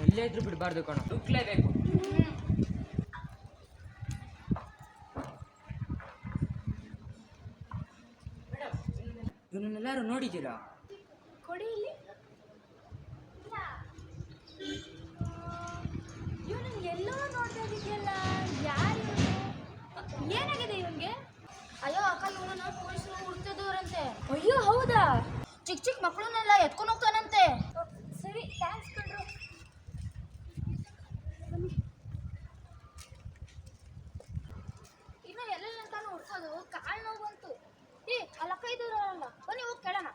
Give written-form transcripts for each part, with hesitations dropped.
ಎಲ್ಲೇ ಇದ್ರು ಬಿಡಬಾರ್ದು ಕಣ, ನುಗ್ಲೇಬೇಕು. ಇವನ್ನೆಲ್ಲರೂ ನೋಡಿದ್ದೀರಾ? ಕೊಡಿ ಇಲ್ಲಿ. ಇವನು ಎಲ್ಲೋ ನೋಡ್ತಾ ಇದೆಯಲ್ಲ, ಯಾರು ಏನಾಗಿದೆ ಇವನ್ಗೆ? ಅಯ್ಯೋ ಅಕ್ಕ, ಇವನನ್ನ ಪೊಲೀಸರು ಹುಡ್ತಿದವ್ರಂತೆ. ಅಯ್ಯೋ ಹೌದಾ? ಚಿಕ್ಕ ಚಿಕ್ಕ ಮಕ್ಕಳನ್ನೆಲ್ಲ ಎತ್ಕೊಂಡು ಹೋಗ್ತಾನಂತೆ. ಸರಿ, ಥ್ಯಾಂಕ್ಸ್ ಕಣ್ರು. ಇನ್ನು ಎಲ್ಲೆಲ್ಲ ಅಂತಾನು ಹುಡ್ಸೋದು, ಕಾಳು ನೋವು ಬಂತು. ಅಲ್ಲಕ್ಕ ಇದ್ದಾರಲ್ಲ, ಬನ್ನಿ ಹೋಗಿ ಕೇಳೋಣ.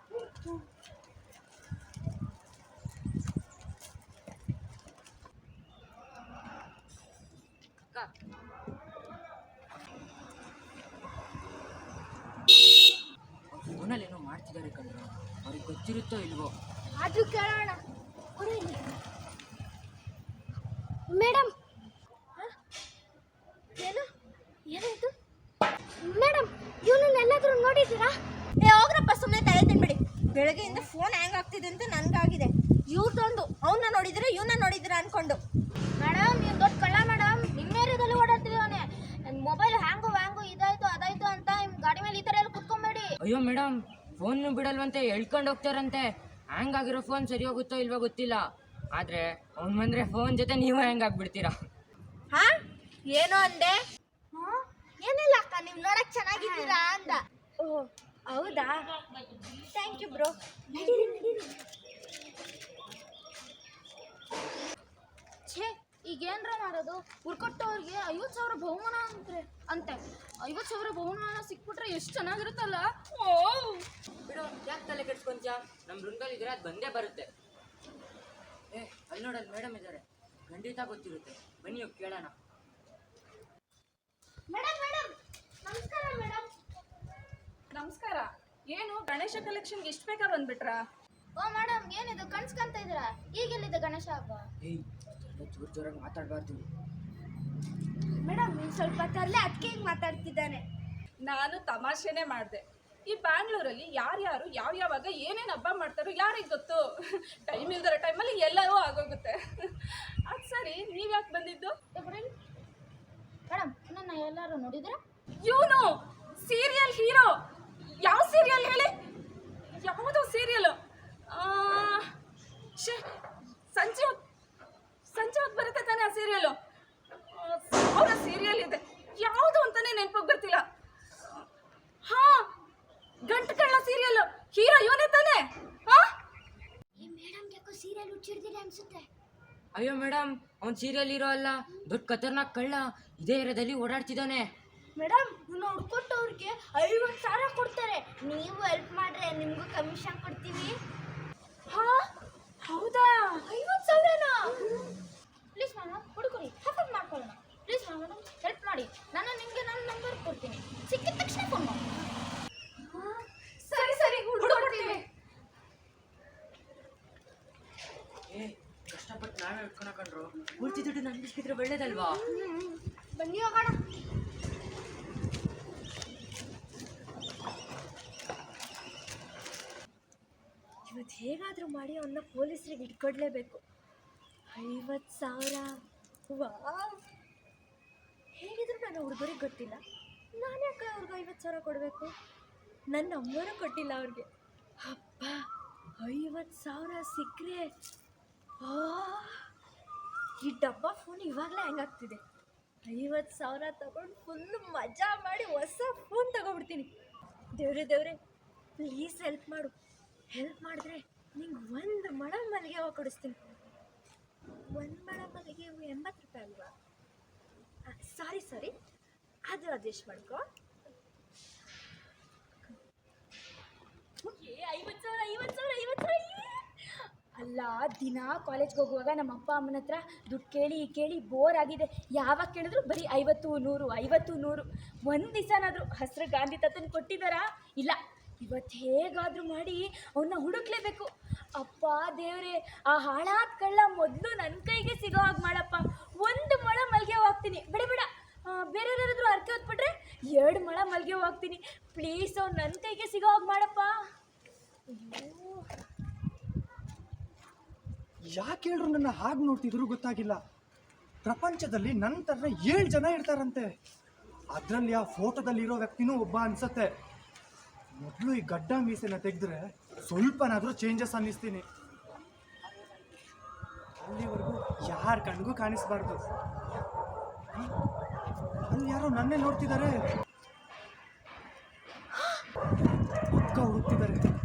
ಫೋನಲ್ಲಿ ಏನೋ ಮಾಡ್ತಿದ್ದಾರೆ ಕಣ್ರು, ಅವ್ರಿಗೆ ಗೊತ್ತಿರುತ್ತೋ ಇಲ್ವೋ? ಆದ್ರೂ ಕೇಳೋಣ. ಮೇಡಮ್, ಏನು ಏನಾಯ್ತು ಮೇಡಮ್? ಇವನನ್ನೆಲ್ಲಾದ್ರೂ ನೋಡಿದ್ದೀರಾ? ಹೋಗ್ರಪ್ಪ, ಸುಮ್ಮನೆ ತಲೆ ತಿನ್ಬಿಡಿ. ಬೆಳಗ್ಗೆಯಿಂದ ಫೋನ್ ಹ್ಯಾಂಗ್ ಆಗ್ತಿದೆ ಅಂತ ನನ್ಗಾಗಿದೆ. ಇವ್ರದೊಂದು ಅವನ್ನ ನೋಡಿದ್ರೆ ಇವನ್ನ ನೋಡಿದ್ರ ಅನ್ಕೊಂಡು. ಮೇಡಮ್, ನೀವು ದೊಡ್ಡ ಕಳ್ಳ ಮೇಡಮ್. ನಿಮ್ಮ ಏರಿಯಾದಲ್ಲಿ ಓಡಾಡ್ತಿದ್ದಾನೆ. ಮೊಬೈಲ್ ಹ್ಯಾಂಗು ಇದಾಯ್ತು ಅದಾಯ್ತು ಅಂತ ಗಾಡಿ ಮೇಲೆ ಈ ಥರ ಎಲ್ಲ ಕುತ್ಕೊಂಬೇಡಿ. ಅಯ್ಯೋ ಮೇಡಮ್, ಫೋನ್ ಬಿಡಲ್ವಂತೆ, ಎಳ್ಕೊಂಡು ಹೋಗ್ತಾರಂತೆ. ಹ್ಯಾಂಗ್ ಆಗಿರೋ ಫೋನ್ ಸರಿ ಹೋಗುತ್ತೋ ಇಲ್ವೋ ಗೊತ್ತಿಲ್ಲ, ಆದ್ರೆ ಅವ್ನು ಬಂದ್ರೆ ಫೋನ್ ಜೊತೆ ನೀವು ಹ್ಯಾಂಗ್ ಆಗ್ಬಿಡ್ತೀರಾ. ಹಾ, ಏನೋ ಅಂದೆ? ಏನಿಲ್ಲ ಅಕ್ಕ, ನೀವು ನೋಡಕ್ ಚೆನ್ನಾಗಿದ್ದೀರಾ ಅಂದ. ಓ ಹೌದಾ? Thank you bro. ಛೇ, ಈಗೇನ್ರ ಮಾಡೋದು? ಹುರ್ಕೊಟ್ಟವ್ರಿಗೆ 50,000 ಬಹುಮಾನ ಅಂತೆ. 50,000 ಬಹುಮಾನ ಸಿಕ್ಬಿಟ್ರೆ ಎಷ್ಟು ಚೆನ್ನಾಗಿರುತ್ತಲ್ಲ. ಬಿಡು, ಯಾಕೆ ತಲೆ ಕೆಡ್ಸ್ಕೊಂತೀಯ? ನಮ್ಮ ರುಂಗಲ್ ಇದ್ರೆ ಅದು ಬಂದೇ ಬರುತ್ತೆ. ಅಲ್ಲಿ ನೋಡಲ್ಲಿ ಮೇಡಮ್ ಇದ್ದಾರೆ, ಖಂಡಿತ ಗೊತ್ತಿರುತ್ತೆ. ಬನ್ನಿ ಹೋಗಿ ಕೇಳೋಣ. ಮೇಡಮ್, ನಮಸ್ಕಾರ ಮೇಡಮ್. ನಮಸ್ಕಾರ. ಏನು ಗಣೇಶ ಕಲೆಕ್ಷನ್ಗೆ ಇಷ್ಟು ಬೇಗ ಬಂದ್ಬಿಟ್ರಾ? ಓ ಮೇಡಮ್, ಏನಿದು ಕನ್ಸ್ಕೊಂತ ಇದ್ದೀರಾ? ಈಗೆಲ್ಲಿದೆ ಗಣೇಶ ಹಬ್ಬ? ಜೋರಾಗಿ ಮಾತಾಡಬಾರ್ದು ಮೇಡಮ್. ನೀವು ಸ್ವಲ್ಪ ತರಲೆ, ಅದಕ್ಕೆ ಹಿಂಗೆ ಮಾತಾಡ್ತಿದ್ದಾನೆ. ನಾನು ತಮಾಷೆನೇ ಮಾಡಿದೆ. ಈ ಬ್ಯಾಂಗ್ಳೂರಲ್ಲಿ ಯಾರ್ಯಾರು ಯಾವ್ಯಾವಾಗ ಏನೇನು ಹಬ್ಬ ಮಾಡ್ತಾರೋ ಯಾರಿಗೆ ಗೊತ್ತು? ಟೈಮ್ ಇಲ್ದಿರೋ ಟೈಮಲ್ಲಿ ಎಲ್ಲವೂ ಆಗೋಗುತ್ತೆ. ಅದು ಸರಿ, ನೀವ್ಯಾಕೆ ಬಂದಿದ್ದು? ಮೇಡಮ್, ನನ್ನ ಎಲ್ಲರೂ ನೋಡಿದ್ರೆ ಇವನು ಸೀರಿಯಲ್ ಹೀರೋ. ಯಾವ ಸೀರಿಯಲ್ ಹೇಳಿ? ಯಾವುದೋ ಸೀರಿಯಲು ಸಂಜೆ ಹೊತ್ತು ಬರುತ್ತೆ ತಾನೆ ಆ ಸೀರಿಯಲು. ಅವರ ಸೀರಿಯಲ್ ಇದೆ, ಯಾವುದು ಅಂತಾನೆ ನೆನಪಿಗೆ ಬರ್ತಿಲ್ಲ. ಹಾ, ಗಂಟು ಕಳ್ಳ ಸೀರಿಯಲ್, ಹೀರೋ ಇವನೇ ತಾನೆ? ಈ ಮೇಡಮ್ ಯಾಕೋ ಸೀರಿಯಲ್ ಹುಚ್ಚಿಡ್ದಿದೆ ಅನ್ಸುತ್ತೆ. ಅಯ್ಯೋ ಮೇಡಮ್, ಅವ್ನು ಸೀರಿಯಲ್ ಹೀರೋ ಅಲ್ಲ, ದೊಡ್ಡ ಖತರ್ನಾಕ್ ಕಳ್ಳ. ಇದೇ ಏರಿಯಾದಲ್ಲಿ ಓಡಾಡ್ತಿದ್ದಾನೆ. ಮೇಡಮ್, ಇವ್ನು ಹುಡ್ಕೊಟ್ಟವ್ರಿಗೆ 50,000 ಕೊಡ್ತಾರೆ. ನೀವು ಹೆಲ್ಪ್ ಮಾಡ್ರೆ ನಿಮಗೂ ಕಮಿಷನ್ ಕೊಡ್ತೀವಿ. ಹಾ ಹೌದಾ? 50,000ನಾ? ಪ್ಲೀಸ್ ಮೇಡಮ್, ಹುಡುಗರಿ ಹಾಫ್ ಮಾಡ್ಕೊಳ್ಳೋಣ. ಪ್ಲೀಸ್ ಮೇಡಮ್, ಹೆಲ್ಪ್ ಮಾಡಿ. ನಾನು ನಿಮಗೆ ನನ್ನ ನಂಬರ್ ಕೊಡ್ತೀನಿ, ಸಿಕ್ಕಿದ ತಕ್ಷಣ ಫೋನ್ ಮಾಡಿ. ಸರಿ ಹುಡುಕೊಡ್ತೀವಿ. ಕಷ್ಟಪಟ್ಟು ನಾವೇ ಇಟ್ಕೊಳಕಂಡ್ರು, ಪೂರ್ತಿ ದುಡ್ಡು ನನ್ಗೆ ಸಿಕ್ಕಿದ್ರೆ ಒಳ್ಳೇದಲ್ವಾ? ಬನ್ನಿ ಹೋಗೋಣ. ಇವತ್ತು ಹೇಗಾದರೂ ಮಾಡಿ ಅವನ್ನ ಪೊಲೀಸರಿಗೆ ಇಟ್ಕೊಡ್ಲೇಬೇಕು. 50,000. ವಾ, ಹೇಗಿದ್ರು ನನ್ನ ಹುಡುಗರಿಗೆ ಗೊತ್ತಿಲ್ಲ, ನಾನು ಯಾಕೆ ಅವ್ರಿಗೆ 50,000 ಕೊಡಬೇಕು? ನನ್ನ ಅಮ್ಮನೂ ಕೊಟ್ಟಿಲ್ಲ ಅವ್ರಿಗೆ. ಅಪ್ಪ, 50,000 ಸಿಕ್ಕರೆ ಈ ಡಬ್ಬ ಫೋನ್ ಇವಾಗಲೇ ಹೆಂಗಾಗ್ತಿದೆ. 50,000 ತಗೊಂಡು ಫುಲ್ಲು ಮಜಾ ಮಾಡಿ ಹೊಸ ಫೋನ್ ತಗೊಬಿಡ್ತೀನಿ. ದೇವ್ರೆ ಪ್ಲೀಸ್ ಹೆಲ್ಪ್ ಮಾಡು. ಹೆಲ್ಪ್ ಮಾಡಿದ್ರೆ ನಿಂಗೆ 1 ಮೊಳ ಮಲ್ಲಿಗೆ ಹೂವು ಕೊಡಿಸ್ತೀನಿ. 1 ಮೊಳ ಮಲ್ಲಿಗೆ ಹೂವು 80 ರೂಪಾಯಿ ಅಲ್ವಾ? ಸಾರಿ, ಅದು ಅಡ್ಜಸ್ಟ್ ಮಾಡ್ಕೊ. 50,000 ಅಲ್ಲ, ದಿನ ಕಾಲೇಜ್ಗೆ ಹೋಗುವಾಗ ನಮ್ಮ ಅಪ್ಪ ಅಮ್ಮನ ಹತ್ರ ದುಡ್ಡು ಕೇಳಿ ಬೋರ್ ಆಗಿದೆ. ಯಾವಾಗ ಕೇಳಿದ್ರು ಬರೀ 50-100 ಒಂದು ದಿವಸನಾದರೂ ಹಸಿರು ಗಾಂಧಿ ತಾತನ ಕೊಟ್ಟಿದ್ದಾರಾ? ಇಲ್ಲ. ಇವತ್ತು ಹೇಗಾದರೂ ಮಾಡಿ ಅವನ್ನ ಹುಡುಕ್ಲೇಬೇಕು. ಅಪ್ಪ ದೇವರೇ, ಆ ಹಾಳಾದ ಕಳ್ಳ ಮೊದಲು ನನ್ನ ಕೈಗೆ ಸಿಗೋ ಹಾಗೆ ಮಾಡಪ್ಪ. 1 ಮೊಳ ಮಲ್ಲಿಗೆ ಹೂವು ಹಾಕ್ತೀನಿ. ಬೇಡ ಬೇರೆಯವ್ರಾದ್ರೂ ಅರ್ಕೆ ಹೊತ್ಬಿಟ್ರೆ 2 ಮೊಳ ಮಲ್ಲಿಗೆ ಹೂವು ಹಾಕ್ತೀನಿ. ಪ್ಲೀಸ್, ಅವ್ನು ನನ್ನ ಕೈಗೆ ಸಿಗೋ ಹಾಗೆ ಮಾಡಪ್ಪ. ಯಾಕೆ ಹೇಳ್ರು ನನ್ನ ಹಾಗೆ ನೋಡ್ತಿದ್ರು ಗೊತ್ತಾಗಿಲ್ಲ. ಪ್ರಪಂಚದಲ್ಲಿ ನನ್ನ ಥರ 7 ಜನ ಇರ್ತಾರಂತೆ. ಅದರಲ್ಲಿ ಆ ಫೋಟೋದಲ್ಲಿರೋ ವ್ಯಕ್ತಿನೂ ಒಬ್ಬ ಅನ್ಸತ್ತೆ. ಮೊದಲು ಈ ಗಡ್ಡ ಮೀಸೆನ ತೆಗೆದ್ರೆ ಸ್ವಲ್ಪನಾದರೂ ಚೇಂಜಸ್ ಅನ್ನಿಸ್ತೀನಿ. ಅಲ್ಲಿವರೆಗೂ ಯಾರ ಕಣ್ಗೂ ಕಾಣಿಸ್ಬಾರ್ದು. ಅಲ್ಲಿ ಯಾರೋ ನನ್ನೇ ನೋಡ್ತಿದ್ದಾರೆ, ಪಕ್ಕ ಹುಡುಕ್ತಿದ್ದಾರೆ.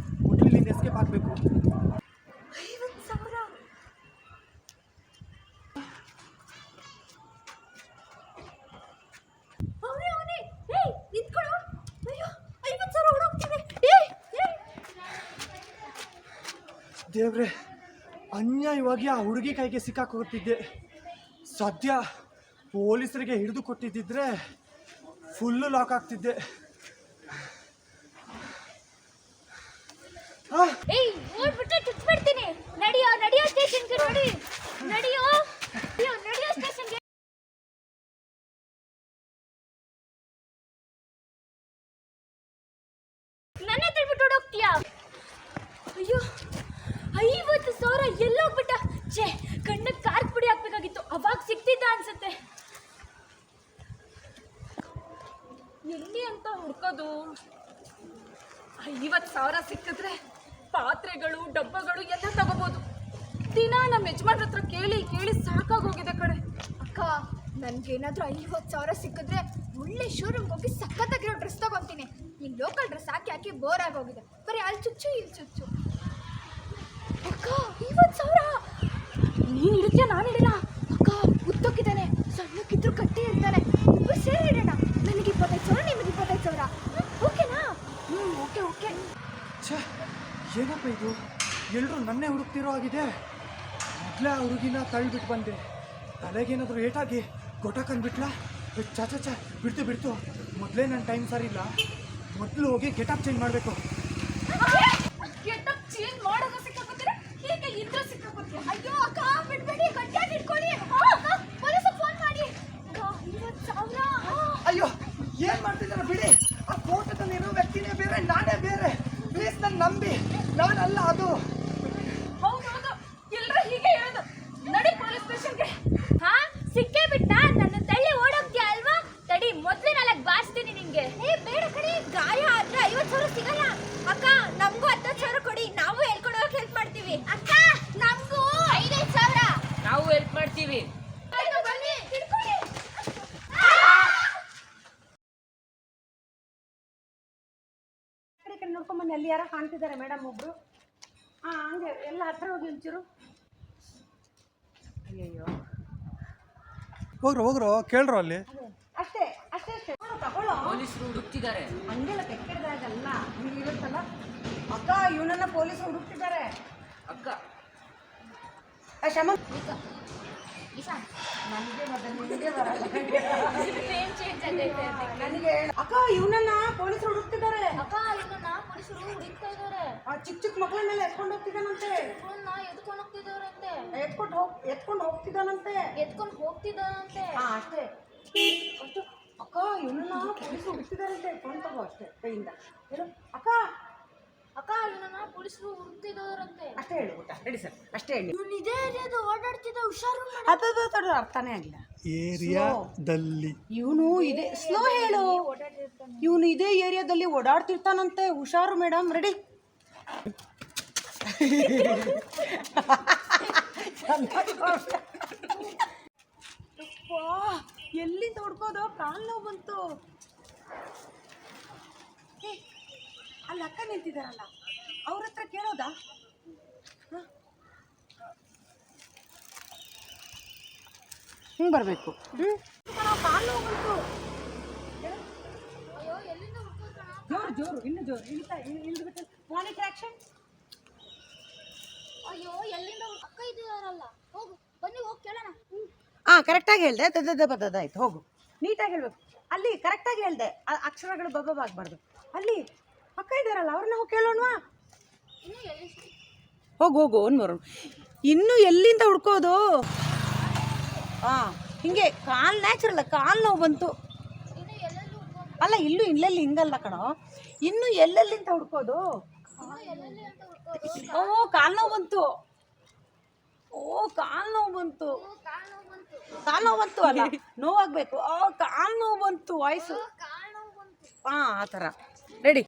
ಮೊದಲಿನಿಂದ ಎಸ್ಕೇಪ್ ಆಗಬೇಕು. 50,000. ಅವನೇ ಏಯ್ ನಿಂತ್ಕೊಳ್ಳೋ. ಅಯ್ಯೋ 50,000 ಹೊರಡೋಗ್ತಿದೆ. ಏಯ್ ದೇವ್ರೆ, ಅನ್ಯಾಯವಾಗಿ ಆ ಹುಡುಗಿ ಕೈಗೆ ಸಿಕ್ಕಾಕೋಗ್ತಿದ್ದೆ. ಸದ್ಯ ಪೊಲೀಸರಿಗೆ ಹಿಡಿದು ಕೊಟ್ಟಿದ್ದಿದ್ರೆ ಫುಲ್ಲು ಲಾಕ್ ಆಗ್ತಿದ್ದೆ. ಏಯ್ ಓಡ್ಬಿಟ್ರೆ ಚುಚ್ಚಿಬಿಡ್ತೀನಿ. ನಡಿಯೋ ಸ್ಟೇಷನ್ಗೆ. ನಡಿಯೋ ಸ್ಟೇಷನ್ಗೆ. ನನ್ನ ತಿಳ್ಬಿಟ್ಟು ಓಡೋಗ್ತೀಯಾ? ಅಯ್ಯೋ 50,000 ಎಲ್ಲೋಗ್ಬಿಟ್ಟ. ಛೇ, ಕಣ್ಣಿಗೆ ಕಾರ್ಕ್ ಪುಡಿ ಹಾಕ್ಬೇಕಾಗಿತ್ತು, ಅವಾಗ ಸಿಕ್ತಿದ್ದ ಅನ್ಸುತ್ತೆ. ಎಲ್ಲಿ ಅಂತ ಹುಡ್ಕೋದು? 50,000 ಸಿಕ್ಕಿದ್ರೆ ಪಾತ್ರೆಗಳು ಡಬ್ಬಗಳು ಎಲ್ಲ ತಗೋಬೋದು. ದಿನ ನಮ್ಮ ಯಜಮಾನ್ರ ಹತ್ರ ಕೇಳಿ ಸಾಕಾಗೋಗಿದೆ ಕಡೆ. ಅಕ್ಕ, ನನ್ಗೇನಾದ್ರೂ 50,000 ಸಿಕ್ಕಿದ್ರೆ ಒಳ್ಳೆ ಶೋರೂಮ್ಗೆ ಹೋಗಿ ಸಖತ್ತಾಗಿರೋ ಡ್ರೆಸ್ ತಗೊಂತೀನಿ. ಈ ಲೋಕಲ್ ಡ್ರೆಸ್ ಹಾಕಿ ಬೋರ್ ಆಗೋಗಿದೆ. ಬರೀ ಅಲ್ಲಿ ಚುಚ್ಚು ಇಲ್ಲಿ ಚುಚ್ಚು. ಅಕ್ಕ 50,000 ನೀನು ಇಡುತ್ತೀಯ, ನಾನು ಇಡೋಣ. ಅಕ್ಕ ಉದ್ದಕ್ಕಿದ್ದಾನೆ, ಸಣ್ಣಕ್ಕಿದ್ರು ಕಟ್ಟಿ ಇರ್ತಾನೆ. ಇಬ್ಬರು ಸೇರಿ ಇಡೋಣ. ನನಗೆ 25,000, ನಿಮಗೆ 25,000. ಓಕೆನಾ? ಓಕೆ. ಛೇ, ಏನಪ್ಪ ಇದು? ಎಲ್ಲರೂ ನನ್ನೇ ಹುಡುಕ್ತಿರೋ ಆಗಿದೆ. ಮೊದಲೇ ಆ ಹುಡುಗಿನ ತಳ್ಳಿಬಿಟ್ಟು ಬಂದೆ. ತಲೆಗೇನಾದರೂ ಏಟಾಗಿ ಗೊಟಕಂದ್ಬಿಟ್ಲಾ? ಚಾ ಬಿಡ್ತು. ಮೊದಲೇ ನನ್ನ ಟೈಮ್ ಸರಿ ಇಲ್ಲ. ಮೊದಲು ಹೋಗಿ ಗೆಟಪ್ ಚೇಂಜ್ ಮಾಡಬೇಕು. ಗೆಟಪ್ ಚೇಂಜ್ ಮಾಡೋದು ಸಿಕ್ಕಾಕೋತೀರ, ಹೀಗೆ ಇದ್ರೆ ಸಿಕ್ಕಾಕೋತೀರ. ಅಯ್ಯೋ ಅಕ್ಕ ಬಿಡ್ಬೇಡಿ, ಗಟ್ಟಿಯಾಗಿ ಇಟ್ಕೊಳ್ಳಿ. ಪೊಲೀಸ್ ಫೋನ್ ಮಾಡಿ. ಅಕ್ಕ 50,000. ಅಯ್ಯೋ, ಏನು ಮಾಡ್ತಿದ್ದಾರೆ ಬಿಡಿ. ಆ ಫೋಟೋದಲ್ಲಿರೋ ವ್ಯಕ್ತಿನೇ ಬೇರೆ, ನಾನೇ ಬೇರೆ. ಪ್ಲೀಸ್ ನನ್ನ ನಂಬಿ, ನಾನಲ್ಲ ಅದು. ಹೌದು, ಎಲ್ಲರೂ ಹೀಗೆ ಹೇಳೋದು. ನಡಿ ಪೊಲೀಸ್ ಸ್ಟೇಷನ್ಗೆ. ಹಾ, ಸಿಕ್ಕೇ ಬಿಟ್ಟ. ನನ್ನ ತಳ್ಳಿ ಓಡೋಗ್ತೀಯ ಅಲ್ವಾ? ತಡಿ, ಮೊದಲೇ 4 ಬಾರಿಸ್ತೀನಿ ನಿಂಗೆ. ಬೇಡ ಕಡೆ, ಗಾಯ ಆದ್ರೆ 50,000 ಸಿಗಲ್ಲ. ಅಕ್ಕ ನಮಗೂ 10,000 ಕೊಡಿ, ನಾವು ಹೇಳ್ಕೊಂಡು ಹೋಗಕ್ಕೆ ಹೆಲ್ಪ್ ಮಾಡ್ತೀವಿ. ಅಕ್ಕ ನಮಗೂ 5,000. ನಾವು ಹೆಲ್ಪ್ ಮಾಡ್ತೀವಿ. ಬನ್ನಿ ಹಿಡ್ಕೊಳ್ಳಿ. ಕಡೆ ನೋಡ್ಕೊಂಬನ್ನಿ. ಅಲ್ಲಿ ಯಾರೋ ಕಾಣ್ತಿದ್ದಾರೆ ಮೇಡಮ್ ಒಬ್ರು. ಹಂಗೆ ಎಲ್ಲ ಹತ್ರ ಹೋಗಿ ಒಂಚೂರು. ಅಯ್ಯಯ್ಯೋ, ಹೋಗ್ರು ಕೇಳ್ರು ಅಲ್ಲಿ. ಅಷ್ಟೇ ತಗೊಳ್ಳೋ. ಪೊಲೀಸರು ಹುಡುಕ್ತಿದ್ದಾರೆ. ಹಂಗೆಲ್ಲ ಕೆಟ್ಟದಾಗಲ್ಲ, ಹಿಂಗೆ ಇರುತ್ತಲ್ಲ. ಅಕ್ಕ ಇವನನ್ನ ಪೊಲೀಸ್ ಹುಡುಕ್ತಿದ್ದಾರೆ. ಅಕ್ಕ ಕ್ಷಮ ನನಗೆ ಮತ್ತೆ ನಿಮಗೆ ಬರಲ್ಲ. ನನಗೆ ಅಕ್ಕ ಇವನನ್ನ ಪೊಲೀಸ್ ಹುಡುಕ್ತಿದ್ದಾರೆ. ಅಕ್ಕ, ಇವನ್ನ ಪೊಲೀಸರು ಹುಡುಕ್ತಾ ಇದ್ದಾರೆ. ಆ ಚಿಕ್ಕ ಮಕ್ಕಳನ್ನೆಲ್ಲ ಎತ್ಕೊಂಡು ಹೋಗ್ತಿದ್ದಾನಂತೆ. ಎತ್ಕೊಂಡು ಹೋಗ್ತಿದ್ದಾರಂತೆ. ಎತ್ಕೊಂಡು ಹೋಗ್ತಿದ್ದಾನಂತೆ. ಅಷ್ಟೇ ಅಷ್ಟು. ಅಕ್ಕ ಇವನನ್ನ ಪೊಲೀಸ್ ಹುಡುಕ್ತಿದ್ದಾರಂತೆ. ಫೋನ್ ತಗೋ ಅಷ್ಟೇ ಕೈಯಿಂದ ಹೇಳು. ಅಕ್ಕ ಇವನ್ನ ಪೊಲೀಸರು ಹುಡುಕ್ತಿದ್ದಾರಂತೆ. ಅಷ್ಟೇ ಹೇಳ್ಬಿಟ್ಟ. ಹೇಳಿ ಸರ್, ಅಷ್ಟೇ ಹೇಳಿ. ಇವನು ಇದೇ ಏರಿಯಾದ ಓಡಾಡ್ತಿದ್ದ, ಹುಷಾರು. ಅದು ಅರ್ಥನೇ ಆಗಿಲ್ಲ. ಏರಿಯಾದಲ್ಲಿ ಇವನು ಇದೆ, ಸ್ಲೋ ಹೇಳು. ಇವನು ಇದೇ ಏರಿಯಾದಲ್ಲಿ ಓಡಾಡ್ತಿರ್ತಾನಂತೆ. ಹುಷಾರು ಮೇಡಮ್. ರೆಡಿ? ಎಲ್ಲಿಂದ ಹುಡ್ಕೋದು? ಕಾಲು ನೋವು ಬಂತು. ಅಲ್ಲಿ ಅಕ್ಕ ನಿಂತಿದ್ದಾರಲ್ಲ, ಅವ್ರ ಹತ್ರ ಕೇಳೋದಾ? ಹಿಂಗೆ ಬರಬೇಕು. ಕಾಲು ನೋವು ಬಂತು. ಜೋರು ಇನ್ನು ಜೋರು ಇಳಿದ್ಬಿಟ್ಟು ಮಾನಿಟರ್ ಆಕ್ಷನ್. ಅಯ್ಯೋ, ಎಲ್ಲಿಂದ ಅಕ್ಕ ಇದ್ದಾರಲ್ಲ. ಹೋಗು, ಬನ್ನಿ ಹೋಗಿ ಕೇಳೋಣ. ಕರೆಕ್ಟಾಗಿ ಹೇಳ್ದೆ. ಆಯ್ತು, ಹೋಗು. ನೀಟಾಗಿ ಹೇಳ್ಬೇಕು. ಅಲ್ಲಿ ಕರೆಕ್ಟಾಗಿ ಹೇಳ್ದೆ, ಅಕ್ಷರಗಳು ಬಬ್ಬಾಗಬಾರ್ದು. ಅಲ್ಲಿ ಅಕ್ಕ ಇದ್ದಾರಲ್ಲ, ಅವ್ರನ್ನ ಹೋಗಿ ಕೇಳೋಣವಾ? ಹೋಗು ಒಂದು ಇನ್ನು ಎಲ್ಲಿಂದ ಹುಡ್ಕೋದು? ಹಿಂಗೆ ಕಾಲು ನ್ಯಾಚುರಲ್. ಕಾಲು ನೋವು ಬಂತು ಅಲ್ಲ, ಇಲ್ಲೆಲ್ಲಿ ಹಿಂಗಲ್ಲ ಕಣೋ. ಇನ್ನು ಎಲ್ಲೆಲ್ಲಿಂದ ಹುಡ್ಕೋದು? ಕಾಲು ನೋವು ಬಂತು. ಓ ಕಾಲು ನೋವು ಬಂತು. ಕಾಲು ನೋವು ಬಂತು ಅಲ್ಲ, ನೋವಾಗಬೇಕು. ಓ ಕಾಲು ನೋವು ಬಂತು, ವಾಯ್ಸು. ಹಾಂ, ಆ ಥರ. ರೆಡಿ.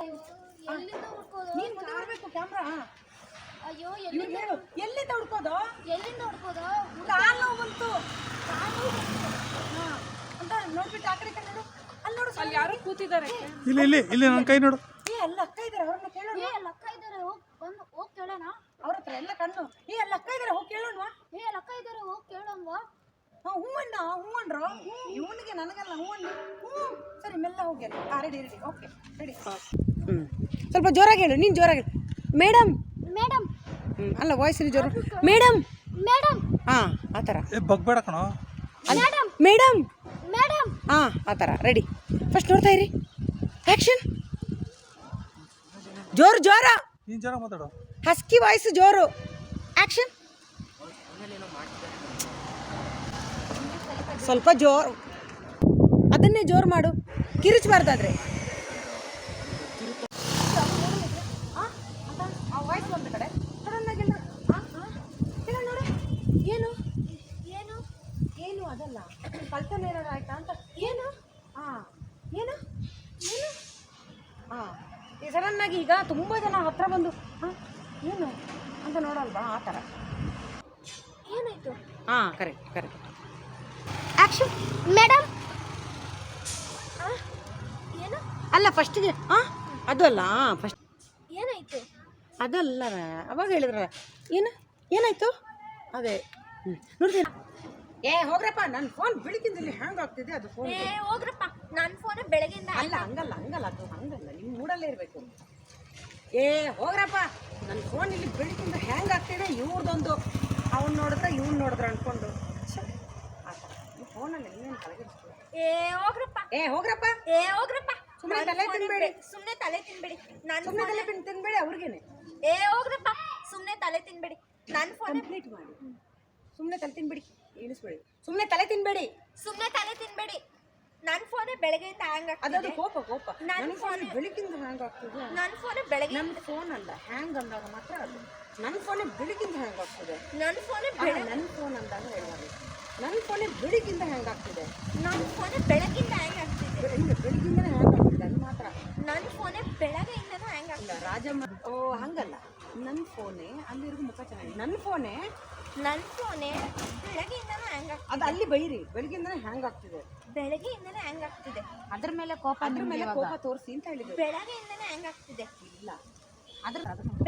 ನೀನು ಮಾಡಬೇಕು ಕ್ಯಾಮ್ರಾ. ಅಯ್ಯೋ ಎಲ್ಲಿಂದ ಹುಡ್ಕೋದು? ಎಲ್ಲಿಂದ ಹುಡ್ಕೋದು? ಕಾಲು ನೋವು ಬಂತು. ಹಾಂ ಅಂತ ನೋಡ್ಬಿಟ್ಟು ಆ ಕಡೆ ನೋಡು. ಅಲ್ಲಿ ನೋಡು, ಅಲ್ಲಿ ಯಾರೋ ಕೂತಿದ್ದಾರೆ. ಇಲ್ಲಿ ಇಲ್ಲಿ ಇಲ್ಲಿ ನನ್ನ ಕೈ ನೋಡು. ಅಲ್ಲ ಅಕ್ಕ ಇದ್ದಾರೆ, ಅವ್ರನ್ನ ಕೇಳೋಣ. ಲಕ್ಕ ಇದ್ದಾರೆ, ಹೋಗಿ ಕೇಳೋಣ. ಅವ್ರ ಹತ್ರ ಎಲ್ಲ ಕಣ್ಣು. ಅಲ್ಲ ಅಕ್ಕ ಇದ್ದಾರೆ, ಹೋಗಿ ಕೇಳೋಣವಾ? ಲಕ್ಕ ಇದ್ದಾರೆ, ಹೋಗಿ ಕೇಳೋಣವಾ? ಹಾಂ, ಹೂವಣ್ಣ ಹೂವಣ್ರು. ಇವನಿಗೆ ನನಗಲ್ಲ, ಹೂವಣ್ಣ. ಹ್ಞೂ ಸರಿ, ಮೆಲ್ಲ ಹೋಗಿ. Ready ready, okay ready. ಹ್ಞೂ, ಸ್ವಲ್ಪ ಜೋರಾಗಿ ಹೇಳು. ನೀನು ಜೋರಾಗಿ ಹೇಳು. Madam madam. ಅಲ್ಲ, ವಾಯ್ಸಲ್ಲಿ ಜೋರ. Madam madam. ಹಾಂ, ಆ ಥರ. ಬಗ್ಬೇಡ ಕಣೋ. Madam madam. ಹಾಂ, ಆ ಥರ. ರೆಡಿ. ಫಸ್ಟ್ ನೋಡ್ತಾ ಇರಿ. ಆ್ಯಕ್ಷನ್. ಜೋರು ಜೋರ. ನೀನು ಜೋರ ಮಾತಾಡು. ಹಸ್ಕಿ ವಾಯ್ಸ್ ಜೋರು. ಆ್ಯಕ್ಷನ್. ಸ್ವಲ್ಪ ಜೋರು, ಅದನ್ನೇ ಜೋರು ಮಾಡು, ಕಿರಿಚಬಾರ್ದಾದ್ರೆ. ಆ ವಾಯ್ಸ್ ಒಂದು ಕಡೆ ಸಡನ್ನಾಗಿ ನೋಡು. ಏನು ಏನು ಏನು ಅದಲ್ಲ, ಕಳ್ತನ ಏನಾದ್ರು ಆಯ್ತಾ ಅಂತ. ಏನು? ಹಾಂ, ಏನು ಏನು? ಹಾಂ, ಈ ಸಡನ್ನಾಗಿ ಈಗ ತುಂಬ ಜನ ಹತ್ರ ಬಂದು ಹಾಂ ಏನು ಅಂತ ನೋಡಲ್ವಾ, ಆ ಥರ. ಏನಾಯ್ತು? ಹಾಂ, ಕರೆಕ್ಟ್ ಕರೆಕ್ಟ್. ಆ್ಯಕ್ಷನ್. ಮೇಡಮ್. ಏನು? ಅಲ್ಲ, ಫಸ್ಟಿಗೆ ಹಾಂ ಅದು ಅಲ್ಲ, ಫಸ್ಟ್ ಏನಾಯ್ತು? ಅದಲ್ಲ, ಅವಾಗ ಹೇಳಿದ್ರ. ಏನು ಏನಾಯ್ತು? ಅದೇ ನೋಡ್ತೀನಿ. ಹೋಗ್ರಪ್ಪ, ನನ್ನ ಫೋನ್ ಬೆಳಕಿಂದಲ್ಲಿ ಹ್ಯಾಂಗ್ ಆಗ್ತಿದೆ. ಅದು ಫೋನ್ ಹೋಗ್ರಪ್ಪ, ನನ್ನ ಫೋನ್ ಬೆಳಗಿಂದ. ಅಲ್ಲ, ಹಂಗಲ್ಲ ಹಂಗಲ್ಲ, ಅದು ಹಂಗಲ್ಲ, ನಿಮ್ಮ ಮೂಡಲ್ಲೇ ಇರಬೇಕು. ಹೋಗ್ರಪ್ಪ, ನನ್ನ ಫೋನ್ ಇಲ್ಲಿ ಬೆಳಕಿಂದ ಹ್ಯಾಂಗ್ ಆಗ್ತಿದೆ. ಇವ್ರದೊಂದು ಅವ್ನು ನೋಡಿದ್ರೆ ಇವ್ನು ನೋಡಿದ್ರೆ ಅಂದ್ಕೊಂಡು ಆ ಥರ. ಈ ಫೋನಲ್ಲಿ ಇನ್ನೇನು ಕಲಗಿಸ್ತೀವಿ. ಹೋಗ್ರಪ್ಪ. ಹೋಗ್ರಪ್ಪ, ಹೋಗ್ರಪ್ಪ. ಸುಮ್ಮನೆ ತಲೆ ತಿನ್ಬೇಡಿ. ಸುಮ್ಮನೆ ತಲೆ ತಿನ್ಬೇಡಿ. ನಾನು ಸುಮ್ಮನೆ ತಲೆ ತಿನ್ಬೇಡಿ ಅವ್ರಿಗೇನೆ. ಹೋಗ್ರಪ್ಪ, ಸುಮ್ಮನೆ ತಲೆ ತಿನ್ಬೇಡಿ. ನನ್ನ ಫೋನ್ ಕಂಪ್ಲೀಟ್ ಮಾಡಿ. ಸುಮ್ಮನೆ ತಲೆ ತಿನ್ಬೇಡಿ, ಏನಿಸ್ಬೇಡಿ. ಸುಮ್ಮನೆ ತಲೆ ತಿನ್ಬೇಡಿ. ಸುಮ್ಮನೆ ತಲೆ ತಿನ್ಬೇಡಿ. ನನ್ನ ಫೋನೇ ಬೆಳಗ್ಗೆಯಿಂದ ಹ್ಯಾಂಗ್ ಅದದು ಆಗ್ತಿದೆ. ಕೋಪ ಕೋಪ. ನನ್ನ ನನ್ನ ಫೋನ್ ಬೆಳಕಿಂದ ಹ್ಯಾಂಗ್ ಆಗ್ತದೆ. ನನ್ನ ಫೋನೇ ಬೆಳಗ್ಗೆ. ನನ್ನ ಫೋನ್ ಅಲ್ಲ, ಹ್ಯಾಂಗ್ ಅಂದಾಗ ಮಾತ್ರ ಅದು. ನನ್ನ ಫೋನೇ ಬೆಳಕಿಂದ ಹ್ಯಾಂಗ್ ಆಗ್ತದೆ. ನನ್ನ ಫೋನೇ ನನ್ನ ಫೋನ್ ಅಂದಾಗ ಹೇಳುವಾಗ ನನ್ನ ಫೋನೇ ಬೆಳಕಿಂದ ಹ್ಯಾಂಗ್ ಆಗ್ತಿದೆ. ನನ್ನ ಫೋನೇ ಬೆಳಗಿಂದ ಹ್ಯಾಂಗ್ ಆಗ್ತಿದೆ. ಬೆಳಗಿಂದನೇ ಹ್ಯಾಂಗ್ ಆಗ್ತಿದೆ ಅದು ಮಾತ್ರ. ನನ್ನ ಫೋನೇ ಬೆಳಗ್ಗೆಯಿಂದನೂ ಹ್ಯಾಂಗ್ ಆಗ್ತಿದೆ. ರಾಜಮ್ಮ ಹಂಗಲ್ಲ, ನನ್ನ ಫೋನೇ ಅಲ್ಲಿವರೆಗೂ ಮುಖ ಚೆನ್ನಾಗಿ. ನನ್ನ ಫೋನೇ ಬೆಳಗ್ಗೆಯಿಂದನೂ ಹ್ಯಾಂಗ್ ಆಗ್ತಿದೆ. ಅದು ಅಲ್ಲಿ ಬೈರಿ, ಬೆಳಗಿಂದನೇ ಹ್ಯಾಂಗ್ ಆಗ್ತಿದೆ. ಬೆಳಗ್ಗೆಯಿಂದನೇ ಹ್ಯಾಂಗ್ ಆಗ್ತಿದೆ. ಅದ್ರ ಮೇಲೆ ಕೋಪ ತೋರಿಸಿ ಅಂತ ಹೇಳಿದ್ರು. ಬೆಳಗ್ಗೆಯಿಂದನೇ ಹ್ಯಾಂಗ್ ಆಗ್ತಿದೆ. ಇಲ್ಲ,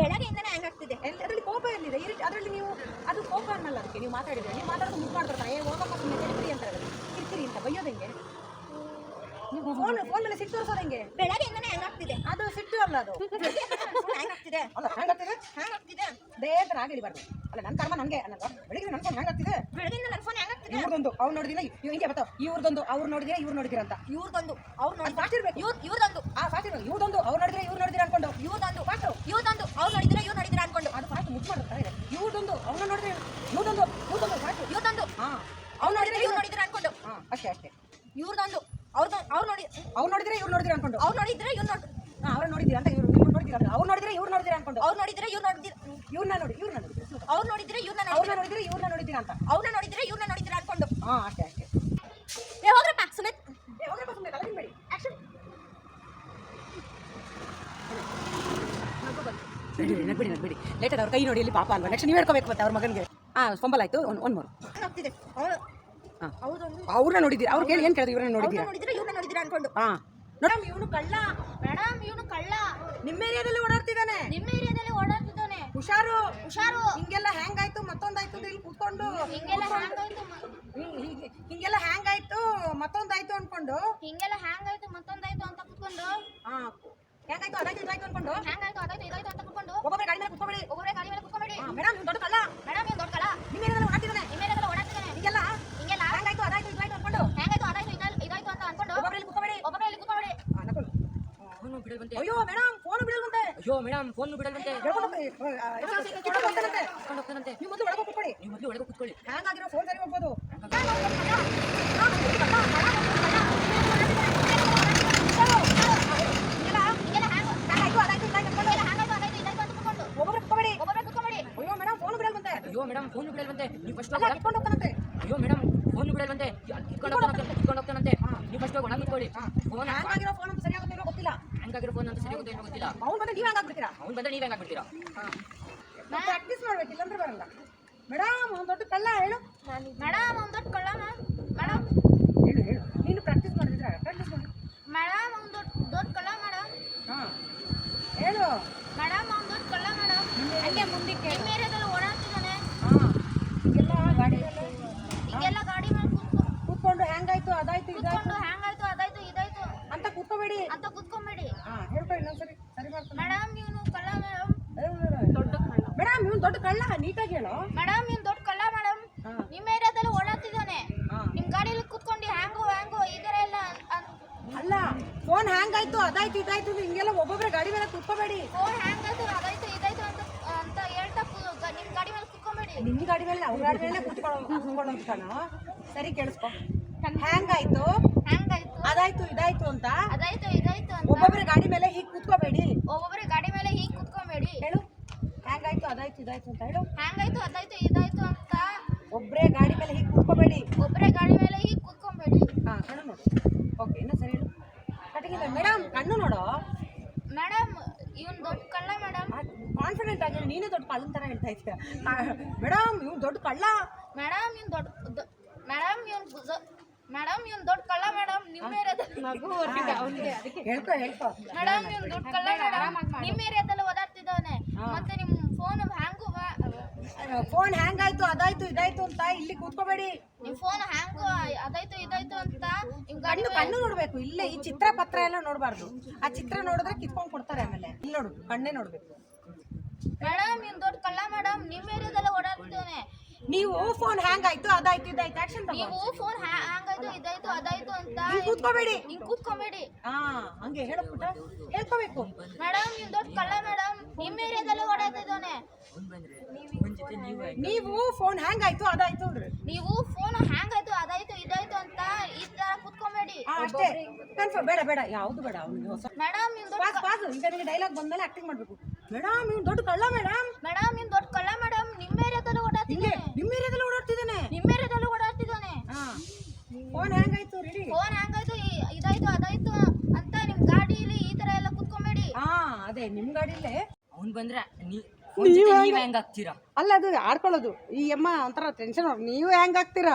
ಬೆಳಗ್ಗೆಯಿಂದನೇ ಹ್ಯಾಂಗ್ ಆಗ್ತಿದೆ. ಅದರಲ್ಲಿ ಕೋಪ ಎಲ್ಲಿದೆ? ಅದರಲ್ಲಿ ನೀವು ಅದು ಕೋಪ ಅನ್ನಲ್ಲ. ಅದಕ್ಕೆ ನೀವು ಮಾತಾಡಿದ್ರೆ, ನೀವು ಮಾತಾಡೋದು ಮುಟ್ಟು ಮಾಡ್ತಾರೆ. ಹೋಗಪ್ಪ ಸುಮ್ಮನೆ ಕಿರಿಕಿರಿ ಅಂತಾರೆ. ಕಿರಿಕಿರಿ ಅಂತ ಬೈಯೋದು ಹೆಂಗೆ? ನೀವು ಫೋನ್ ಮೇಲೆ ಸಿಟ್ಟು ತೋರಿಸೋದು ಹೆಂಗೆ? ಬೆಳಗ್ಗೆಯಿಂದನೇ ಹ್ಯಾಂಗ್ ಆಗ್ತಿದೆ. ಅದು ಸಿಟ್ಟು ಅಲ್ಲ, ಅದು ಹ್ಯಾಂಗ್ ಆಗ್ತಿದೆ. ಅಲ್ಲ, ಹ್ಯಾಂಗ್ ಆಗ್ತಿದೆ. ಹ್ಯಾಂಗ್ ಆಗ್ತಿದೆ. ಬೇಗ ಆಗಿಬಾರ್ದು. ಅಲ್ಲ, ನನ್ನ ಕರ್ಮ ನನಗೆ ಅನ್ನಲ್ವಾ? ಬೆಳಿಗ್ಗೆ ನನ್ನ ಫೋನ್ ಹ್ಯಾಂಗ್ ಆಗ್ತಿದೆ. ಬೆಳಗ್ಗೆಯಿಂದ ನನ್ನ ಫೋನ್ ಹ್ಯಾಂಗ್ ಆಗ್ತಿದೆ. ಇವ್ರದೊಂದು ಅವ್ರು ನೋಡಿದಿಲ್ಲ, ಹಿಂಗೆ ಬರ್ತಾವ. ಇವ್ರದೊಂದು ಅವ್ರು ನೋಡಿದಿರ, ಇವ್ರು ನೋಡಿದಿರ ಅಂತ. ಇವ್ರದೊಂದು ಅವ್ರು ನೋಡಿ ಫಾಸ್ಟ್ ಇರ್ಬೇಕು. ಇವ್ರದೊಂದು ಫಾಸ್ಟ್ ಇರ್ಬೇಕು. ಇವ್ರದೊಂದು ಅವ್ರು ನೋಡಿದ್ರೆ ಇವ್ರು ನೋಡಿದಿರ ಅನ್ಕೊಂಡು. ಇವ್ರದೊಂದು ಅವ್ರು ನೋಡಿದ್ರೆ ಇವ್ರು ನೋಡಿದ್ರೆ ಅನ್ಕೊಂಡು. ಅದು ಫಾಸ್ಟ್ ಮುಟ್ಟು ಮಾಡ್ತಾರೆ. ಇವ್ರದೊಂದು ಅವ್ರು ನೋಡಿದ್ರೆ ಇವ್ರದೊಂದು ಫಾಸ್ಟ್. ಇವ್ರದೊಂದು ಹಾಂ, ಅವ್ರು ನೋಡಿದ್ರೆ ಇವ್ರು ನೋಡಿದ್ರೆ ಅನ್ಕೊಂಡು. ಹಾಂ, ಅಷ್ಟೇ. ಇವ್ರದೊಂದು ಅವ್ರು ನೋಡಿದ್ರೆ ಇವ್ರು ನೋಡಿದ್ರೆ ಅನ್ಕೊಂಡು. ಅವ್ರು ನೋಡಿದ್ರೆ ಇವ್ರು ನೋಡಿ. ಅವ್ರು ನೋಡಿದ್ದೀರ ಅಂತ ಇವ್ರು ನೋಡಿದ್ದೀರ. ಅವ್ರು ನೋಡಿದ್ರೆ ಇವ್ರು ನೋಡಿದ್ದೀರ ಅನ್ಕೊಂಡು. ಅವ್ರು ನೋಡಿದ್ರೆ ಇವ್ರು ನೋಡಿದ್ರೆ ಇವ್ರನ್ನ ನೋಡಿದ್ರೆ ಅವ್ರು ನೋಡಿದ್ರೆ ಇವ್ರನ್ನ ಅವ್ರನ್ನ ನೋಡಿದ್ರೆ ಇವ್ರನ್ನ ನೋಡಿದ್ದೀರ ಅಂತ. ಅವ್ರನ್ನ ನೋಡಿದ್ರೆ ಇವ್ರನ್ನ ನೋಡಿದ್ರೆ ಅನ್ಕೊಂಡು. ಹಾಂ, ಅಷ್ಟೇ. ಹೋಗ್ರಪ್ಪ, ಸುಮ್ಮನೆ ಹೋಗ್ರಪ್ಪ, ಸುಮ್ಮನೆ ತಲೆ ತಿನ್ಬೇಡಿ. ಆಕ್ಷನ್. ನಗ್ಬೇಡಿ. ಲೇಟ್ ಅವ್ರ ಕೈ ನೋಡಿ, ಇಲ್ಲಿ ಪಾಪ ಅಲ್ವಾ? ನೆಕ್ಸ್ಟ್ ನೀವು ಹೇಳ್ಕೋಬೇಕು ಮತ್ತೆ ಅವ್ರ ಮಗನಿಗೆ. ಸೊಂಬಲ್ ಆಯ್ತು. ಒಂದು ಮೂರು. ಆಗ್ತಿದೆ. ಅವ್ರನ್ನ ನೋಡಿದ್ದೀರ. ಅವ್ರು ಕೇಳಿ ಏನು ಕೇಳಿದ್ರು? ಇವ್ರನ್ನ ನೋಡಿದ್ದೀರಾ? ನೋಡಿದ್ರೆ ಇವ್ರನ್ನ ನೋಡಿದ್ರೆ ಅನ್ಕೊಂಡು. ಹಾಂ, ಮೇಡಮ್ ಇವನು ಕಳ್ಳ. ಮೇಡಮ್, ಇವನು ಕಳ್ಳ. ನಿಮ್ಮ ಏರಿಯಾದಲ್ಲಿ ಓಡಾಡ್ತಿದ್ದಾನೆ. ನಿಮ್ಮ ಏರಿಯಾದಲ್ಲಿ ಓಡಾಡ್ತಿದ್ದಾನೆ. ಹುಷಾರು. ಹಿಂಗೆಲ್ಲ ಹ್ಯಾಂಗ್ ಆಯ್ತು, ಮತ್ತೊಂದಾಯ್ತು ಇಲ್ಲಿ ಕೂತ್ಕೊಂಡು. ಹಿಂಗೆಲ್ಲ ಹ್ಯಾಂಗ್ ಆಯ್ತು ಹಿಂಗೆಲ್ಲ ಹ್ಯಾಂಗ್ ಆಯ್ತು, ಮತ್ತೊಂದಾಯ್ತು ಅನ್ಕೊಂಡು. ಅಂತ ಕುತ್ಕೊಂಡು. ಹಾಂ, ಹೆಂಗಾಯ್ತು ಅದಾಯ್ತು ಇದಾಯ್ತು ಅನ್ಕೊಂಡು. ಹ್ಯಾಂಗಾಯ್ತು ಅದಾಯ್ತು ಇದಾಯ್ತು ಅಂತ ಕುತ್ಕೊಂಡು. ಒಬ್ಬೊಬ್ಬರೇ ಗಾಡಿ ಮೇಲೆ ಕೂತ್ಕೊಬೇಡಿ. ಒಬ್ಬರೇ ಗಾಡಿ ಮೇಲೆ ಕುತ್ಕೊಬೇಡಿ. ಮೇಡಮ್ ನೀವು ದೊಡ್ಡ ಕಳ್ಳ. ಮೇಡಮ್, ನೀವು ದೊಡ್ಡ ಕಳ್ಳ. ನಿಮ್ಮ ಏರಿಯಾದಲ್ಲಿ ಓಡಾಡ್ತಿದ್ದಾನೆ. ನಿಮ್ಮ ಏರಿಯಾದಲ್ಲಿ ಓಡಾಡ್ತಿದ್ದಾನೆ. ಹಿಂಗೆಲ್ಲ ಹಿಂಗೆಲ್ಲ ಹ್ಯಾಂಗಾಯ್ತು ಅದಾಯ್ತು ಇದಾಯ್ತು ಅನ್ಕೊಂಡು. ಹ್ಯಾಂಗಾಯ್ತು ಅದಾಯ್ತು ಇದಾಯ್ತು ಅಂತ ಅನ್ಕೊಂಡು. ಒಬ್ಬೊಬ್ಬರಲ್ಲಿ ಕೂತ್ಕೊಬೇಡಿ. ಒಬ್ಬರಲ್ಲಿ ಕುತ್ಕೊಬೇಡಿ. ಫೋನು ಬಿಡಲ್ವಂತೆ. ಅಯ್ಯೋ ಮೇಡಮ್, ಫೋನ್ ಬಿಡಲ್ವಂತೆ. ಅಯ್ಯೋ ಮೇಡಮ್, ಫೋನು ಬಿಡಲ್ವಂತೆ. ಹೋಗ್ತಾನಂತೆ. ನೀವು ಮೊದಲು ಒಳಗೆ ಕೂತ್ಕೊಳ್ಳಿ. ನೀವು ಮೊದಲು ಒಳಗೆ ಕೂತ್ಕೊಳ್ಳಿ. ಹ್ಯಾಂಗ್ ಆಗಿರೋ ಫೋನ್ ಸರಿ ಹೋಗ್ಬೋದು. ಒಬ್ಬೊಬ್ಬರೇ ಕೂತ್ಕೊಬೇಡಿ. ಒಬ್ಬರೇ ಕುತ್ಕೊಬೇಡಿ. ಅಯ್ಯೋ ಮೇಡಮ್, ಫೋನ್ ಬಿಡಲ್ವಂತೆ. ಅಯ್ಯೋ ಮೇಡಮ್ ಫೋನ್ ಬಿಡಲ್ವಂತೆ ನೀವು ಫಸ್ಟ್ ಅಲ್ಲ ಕಿತ್ಕೊಂಡು ಹೋಗ್ತಾನಂತೆ. ಅಯ್ಯೋ ಮೇಡಮ್ ಫೋನ್ ಬಿಡಲ್ವಂತೆ ಕಿತ್ಕೊಂಡು ಹೋಗ್ತಾನಂತೆ ನೀವು ಫಸ್ಟ್ ಹೋಗಿ ಒಳಗೆ ಕೂತ್ಕೊಳ್ಳಿ ಫೋನ್ ಹ್ಯಾಂಗ್ ಆಗಿರೋ ಫೋನ್ ಅಂತ ಸರಿಯಾಗುತ್ತೆ ಏನೋ ಗೊತ್ತಿಲ್ಲ. ಹ್ಯಾಂಗಾಗಿರೋ ಫೋನ್ ಅಂತ ಸರಿ ಗೊತ್ತೇನೋ ಗೊತ್ತಿಲ್ಲ ಅವ್ನು ಬಂದ್ರೆ ನೀವು ಹಂಗಾಗ್ಬಿಡ್ತೀರಾ. ಅವ್ನು ಬಂದ್ರೆ ನೀವೇ ಹಾಕ್ಬಿಡ್ತೀರಾ ಪ್ರಾಕ್ಟೀಸ್ ಮಾಡ್ಬೇಕು ಇಲ್ಲಾಂದ್ರೆ ಬರಲ್ಲ. ಮೇಡಮ್ ಅವ್ನು ದೊಡ್ಡ ಕಳ್ಳ ಹೇಳು. ಮೇಡಮ್ ಒಂದು ದೊಡ್ಡ ಕಳ್ಳ ಮೇಡಮ್ ಹೇಳು ಹೇಳು ನೀನು ಪ್ರಾಕ್ಟೀಸ್ ಮಾಡಿದ್ರೆ ಪ್ರಾಕ್ಟೀಸ್ ಮಾಡಿ. ಮೇಡಮ್ ಒಂದು ದೊಡ್ಡ ಕಳ್ಳ ಮೇಡಮ್ ಹಾಂ ಹೇಳು. ಮೇಡಮ್ ಒಂದು ದೊಡ್ಡ ಕಳ್ಳ ಮೇಡಮ್ ಹಂಗೆ ಮುಂದಕ್ಕೆ ನಿಮ್ಮ ಏರಿಯಾದಲ್ಲಿ ಓಡಾಡ್ತಿದ್ದಾನೆ. ಹಾಂ ಈಗೆಲ್ಲ ಗಾಡಿ ಈಗೆಲ್ಲ ಗಾಡಿ ಮೇಲೆ ಕೂತ್ಕೊಂಡು ಹ್ಯಾಂಗಾಯ್ತು ಅದಾಯ್ತು ಇದಾಯ್ತು ಕೂತ್ಕೊಂಡು ಹ್ಯಾಂಗಾಯ್ತು ಅದಾಯ್ತು ಇದಾಯ್ತು ಅಂತ ಕೂತ್ಕೋಬೇಡಿ. ಅಂತ ಕೂತ್ಕೊಂಬೇಡಿ. ಹಾಂ ಹೇಳ್ಕೊ ಇನ್ನೊಂದ್ಸರಿ ಸರಿ ಮಾಡ್ತೀನಿ. ಮೇಡಮ್ ಇವನು ಕಳ್ಳ ಮೇಡಮ್ ಮೇಡಮ್ ಇವ್ನು ದೊಡ್ಡ ಕಳ್ಳ ನೀಟಾಗಿ ಹೇಳು. ಮೇಡಮ್ ಇವನು ದೊಡ್ಡ ಕಳ್ಳ ಮೇಡಮ್ ಹಾಂ ನಿಮ್ಮ ಏರಿಯಾದಲ್ಲಿ ಓಡಾಡ್ತಿದ್ದಾನೆ. ಹಾಂ ನಿಮ್ಮ ಗಾಡಿಯಲ್ಲಿ ಕೂತ್ಕೊಂಡು ಹ್ಯಾಂಗೋ ಈ ಥರ ಎಲ್ಲ ಅಲ್ಲ ಫೋನ್ ಹ್ಯಾಂಗಾಯ್ತು ಅದಾಯ್ತು ಇದಾಯ್ತು ಹಿಂಗೆಲ್ಲ ಒಬ್ಬೊಬ್ಬರೇ ಗಾಡಿ ಮೇಲೆ ಕೂತ್ಕೋಬೇಡಿ. ಫೋನ್ ಹ್ಯಾಂಗಾಯ್ತು ಅದಾಯ್ತು ಇದಾಯ್ತು ಅಂತ ಹೇಳ್ತಾ ನಿಮ್ಮ ಗಾಡಿ ಮೇಲೆ ಕೂತ್ಕೊಂಬೇಡಿ. ನಿನ್ನ ಗಾಡಿ ಮೇಲೆ ಅವ್ರ ಗಾಡಿ ಮೇಲೆ ಕೂತ್ಕೊಳ್ಳೋದು ಕಣೋ. ಸರಿ ಕೇಳಿಸ್ಕೊ. ಹ್ಯಾಂಗಾಯ್ತು ಹ್ಯಾಂಗಾಯ್ತು ಅದಾಯ್ತು ಇದಾಯ್ತು ಅಂತ ಅದಾಯ್ತು ಇದಾಯ್ತು ಅಂತ ಒಬ್ಬೊಬ್ಬರೇ ಗಾಡಿ ಮೇಲೆ ಹೀಗೆ ಕೂತ್ಕೋಬೇಡಿ. ಒಬ್ಬೊಬ್ಬರೇ ಗಾಡಿ ಮೇಲೆ ಹೀಗೆ ಕೂತ್ಕೊಂಬೇಡಿ. ಹೇಳು ಹ್ಯಾಂಗಾಯ್ತು ಅದಾಯ್ತು ಇದಾಯ್ತು ಅಂತ ಹೇಳು. ಹ್ಯಾಂಗಾಯ್ತು ಅದಾಯ್ತು ಇದಾಯ್ತು ಅಂತ ಒಬ್ಬರೇ ಗಾಡಿ ಮೇಲೆ ಹೀಗೆ ಕೂತ್ಕೋಬೇಡಿ. ಒಬ್ಬರೇ ಗಾಡಿ ಮೇಲೆ ಹೀಗೆ ಕೂತ್ಕೊಂಬೇಡಿ. ಹಾಂ ಕಣ್ಣು ನೋಡು. ಓಕೆ ಇನ್ನೂ ಸರಿ ಹೇಳು. ಕಟ್ಟಿಗೆ ಮೇಡಮ್ ಕಣ್ಣು ನೋಡು. ಮೇಡಮ್ ಇವನು ದೊಡ್ಡ ಕಳ್ಳ ಮೇಡಮ್. ಕಾನ್ಫಿಡೆಂಟ್ ಆಗಿ ನೀನೇ ದೊಡ್ಡ ಕಳ್ಳನ ಥರ ಹೇಳ್ತಾ ಇದ್ದೀಯ. ಮೇಡಮ್ ಇವ್ನು ದೊಡ್ಡ ಕಳ್ಳ. ಮೇಡಮ್ ಇವನು ದೊಡ್ಡ ಕಳ್ಳ ಮೇಡಮ್ ನಿಮ್ಮ ಏರಿಯಾದಲ್ಲಿ ಹೇಳ್ಕೊ ಹೇಳ್ಕೊ. ಮೇಡಮ್ ಇವನು ದೊಡ್ಡ ಕಳ್ಳ ಮೇಡಮ್ ನಿಮ್ಮ ಏರಿಯಾದಲ್ಲಿ ಓಡಾಡ್ತಿದ್ದಾನೆ. ಮತ್ತೆ ನಿಮ್ಮ ಫೋನ್ ಹ್ಯಾಂಗು ಫೋನ್ ಹ್ಯಾಂಗಾಯ್ತು ಅದಾಯ್ತು ಇದಾಯ್ತು ಅಂತ ಇಲ್ಲಿ ಕೂತ್ಕೋಬೇಡಿ. ನಿಮ್ಮ ಫೋನ್ ಹ್ಯಾಂಗು ಅದಾಯ್ತು ಇದಾಯ್ತು ಅಂತ ನಿಮ್ಮ ಗಾಡಿ ಕಣ್ಣು ಕಣ್ಣು ನೋಡ್ಬೇಕು. ಇಲ್ಲೇ ಈ ಚಿತ್ರ ಪತ್ರ ಎಲ್ಲ ನೋಡಬಾರ್ದು. ಆ ಚಿತ್ರ ನೋಡಿದ್ರೆ ಕಿತ್ಕೊಂಡು ಕೊಡ್ತಾರೆ ಆಮೇಲೆ. ಇಲ್ಲಿ ನೋಡು ಕಣ್ಣೇ ನೋಡ್ಬೇಕು. ಮೇಡಮ್ ಇವನು ದೊಡ್ಡ ಕಳ್ಳ ಮೇಡಮ್ ನಿಮ್ಮ ಏರಿಯಾದಲ್ಲಿ ಓಡಾಡ್ತಿದ್ದಾನೆ. ನೀವು ಫೋನ್ ಹ್ಯಾಂಗಾಯ್ತು ಅದಾಯ್ತು ಇದಾಯ್ತು ಆಕ್ಷನ್ ನೀವು ಫೋನ್ ಹ್ಯಾಂಗಾಯ್ತು ಇದಾಯ್ತು ಅದಾಯ್ತು ಅಂತ ಕೂತ್ಕೋಬೇಡಿ. ಹಿಂಗ್ ಕೂತ್ಕೊಂಬೇಡಿ. ಹಾ ಹಂಗೆ ಹೇಳಪ್ಪ ಹೇಳ್ಕೋಬೇಕು. ಮೇಡಮ್ ಇವನು ದೊಡ್ಡ ಕಳ್ಳ ಮೇಡಮ್ ನಿಮ್ಮ ಏರಿಯಾದಲ್ಲಿ ಓಡಾಡ್ತಿದ್ದಾನೆ. ಅವ್ನು ಬಂದ್ರೆ ಅವ್ನ ಜೊತೆ ನೀವು ಫೋನ್ ಹ್ಯಾಂಗಾಯ್ತು ಅದಾಯ್ತು ಅಂದ್ರೆ ನೀವು ಫೋನ್ ಹ್ಯಾಂಗಾಯ್ತು ಅದಾಯ್ತು ಇದಾಯ್ತು ಅಂತ ಈ ತರ ಕೂತ್ಕೊಂಬೇಡಿ. ಅಷ್ಟೇ ಕನ್ಫರ್ಮ್. ಬೇಡ ಬೇಡ ಯಾವುದು ಬೇಡ. ಅವ್ನಿಗೆ ಹೊಸ ಮೇಡಮ್ ಇವನು ಪಾಸ್ ಪಾಸ್ ಈಗ ನಿಮಗೆ ಡೈಲಾಗ್ ಬಂದ್ಮೇಲೆ ಆಕ್ಟಿಂಗ್ ಮಾಡ್ಬೇಕು. ಮೇಡಮ್ ಇವ್ನು ದೊಡ್ಡ ಕಳ್ಳ ಮೇಡಮ್. ಮೇಡಮ್ ಇವನು ದೊಡ್ಡ ಕಳ್ಳ ಮೇಡಮ್ ನಿಮ್ಮ ಏರಿಯಾದಲ್ಲಿ ಓಡಾಡ್ತಿದ್ದಾನೆ. ನಿಮ್ಮ ಏರಿಯಾದಲ್ಲಿ ಓಡಾಡ್ತಿದ್ದಾನೆ. ನಿಮ್ಮ ಏರಿಯಾದಲ್ಲಿ ಓಡಾಡ್ತಿದ್ದಾನೆ. ಹಾ ಫೋನ್ ಹ್ಯಾಂಗಾಯ್ತು ರೆಡಿ. ಫೋನ್ ಹ್ಯಾಂಗಾಯ್ತು ಇದಾಯ್ತು ಅದಾಯ್ತು ಅಂತ ನಿಮ್ಮ ಗಾಡಿಯಲ್ಲಿ ಈ ತರ ಎಲ್ಲ ಕೂತ್ಕೊಂಬೇಡಿ. ಹಾ ಅದೇ ನಿಮ್ಮ ಗಾಡಿಲೇ ಅವ್ನು ಬಂದ್ರೆ ನೀವೇ ಹೆಂಗ್ ಆಗ್ತೀರಾ ಅಲ್ಲ ಅದು ಆಡ್ಕೊಳ್ಳೋದು. ಈ ಅಮ್ಮ ಒಂಥರ ಟೆನ್ಷನ್. ನೀವು ಹೆಂಗ್ ಆಗ್ತೀರಾ.